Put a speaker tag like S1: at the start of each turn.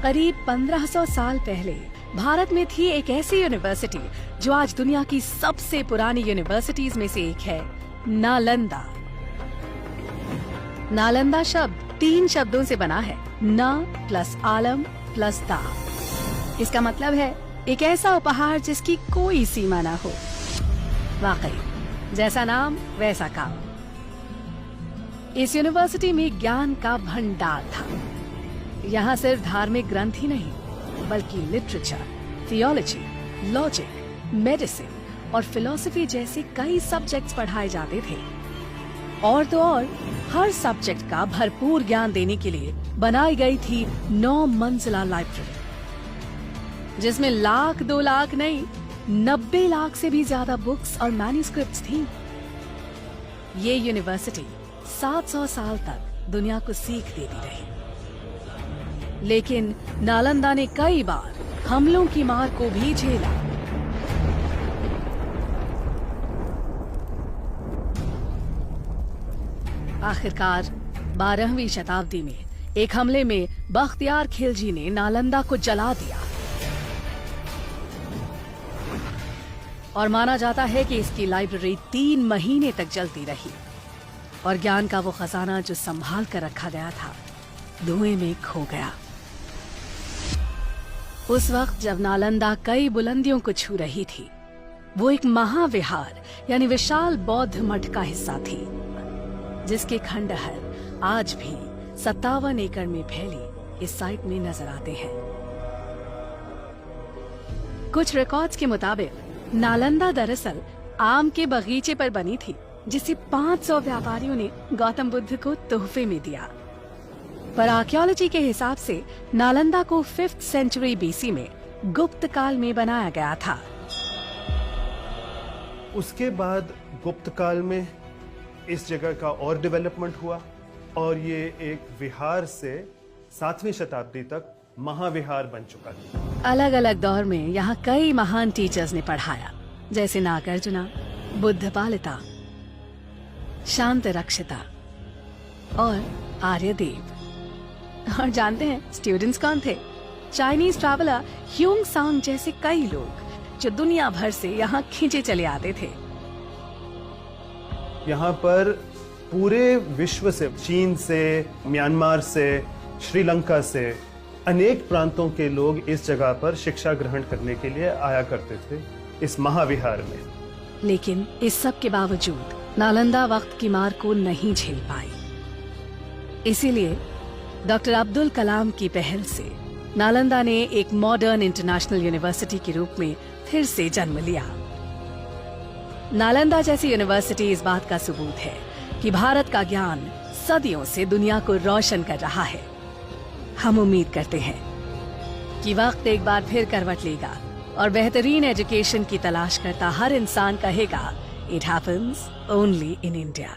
S1: करीब 1500 साल पहले भारत में थी एक ऐसी यूनिवर्सिटी जो आज दुनिया की सबसे पुरानी यूनिवर्सिटीज में से एक है, नालंदा। नालंदा शब्द 3 शब्दों से बना है, न प्लस आलम प्लस दा। इसका मतलब है एक ऐसा उपहार जिसकी कोई सीमा ना हो। वाकई जैसा नाम वैसा काम। इस यूनिवर्सिटी में ज्ञान का भंडार था। यहाँ सिर्फ धार्मिक ग्रंथ ही नहीं बल्कि लिटरेचर, थियोलॉजी, लॉजिक, मेडिसिन और फिलॉसफी जैसे कई सब्जेक्ट्स पढ़ाए जाते थे। और तो और हर सब्जेक्ट का भरपूर ज्ञान देने के लिए बनाई गई थी 9 मंजिला लाइब्रेरी, जिसमें लाख 2 लाख नहीं 90 लाख से भी ज्यादा बुक्स और मैन्युस्क्रिप्ट्स थी। ये यूनिवर्सिटी 700 साल तक दुनिया को सीख देती रही, लेकिन नालंदा ने कई बार हमलों की मार को भी झेला। आखिरकार 12वीं शताब्दी में एक हमले में बख्तियार खिलजी ने नालंदा को जला दिया और माना जाता है कि इसकी लाइब्रेरी 3 महीने तक जलती रही और ज्ञान का वो खजाना जो संभाल कर रखा गया था धुएं में खो गया। उस वक्त जब नालंदा कई बुलंदियों को छू रही थी, वो एक महाविहार यानी विशाल बौद्ध मठ का हिस्सा थी, जिसके खंडहर आज भी 57 एकड़ में फैली इस साइट में नजर आते हैं। कुछ रिकॉर्ड्स के मुताबिक नालंदा दरअसल आम के बगीचे पर बनी थी, जिसे 500 व्यापारियों ने गौतम बुद्ध को तोहफे में दिया। पर आर्कियोलॉजी के हिसाब से नालंदा को 5th सेंचुरी बीसी में गुप्त काल में बनाया गया था।
S2: उसके बाद गुप्त काल में इस जगह का और डेवलपमेंट हुआ और ये एक विहार से 7वीं शताब्दी तक महाविहार बन चुका था।
S1: अलग अलग दौर में यहाँ कई महान टीचर्स ने पढ़ाया, जैसे नागार्जुना, बुद्धपालिता, शांत रक्षिता और आर्यदेव। और जानते हैं स्टूडेंट्स कौन थे? चाइनीज ट्रैवलर ह्यूंग सांग जैसे कई लोग जो दुनिया भर से यहाँ खींचे चले आते थे।
S2: यहाँ पर पूरे विश्व से, चीन से, म्यांमार से, श्रीलंका से अनेक प्रांतों के लोग इस जगह पर शिक्षा ग्रहण करने के लिए आया करते थे इस महाविहार में।
S1: लेकिन इस सब के बावजूद नालंदा वक्त की मार को नहीं झेल पाई। इसीलिए डॉक्टर अब्दुल कलाम की पहल से नालंदा ने एक मॉडर्न इंटरनेशनल यूनिवर्सिटी के रूप में फिर से जन्म लिया। नालंदा जैसी यूनिवर्सिटी इस बात का सबूत है कि भारत का ज्ञान सदियों से दुनिया को रोशन कर रहा है। हम उम्मीद करते हैं कि वक्त एक बार फिर करवट लेगा और बेहतरीन एजुकेशन की तलाश करता हर इंसान कहेगा, it happens only in India.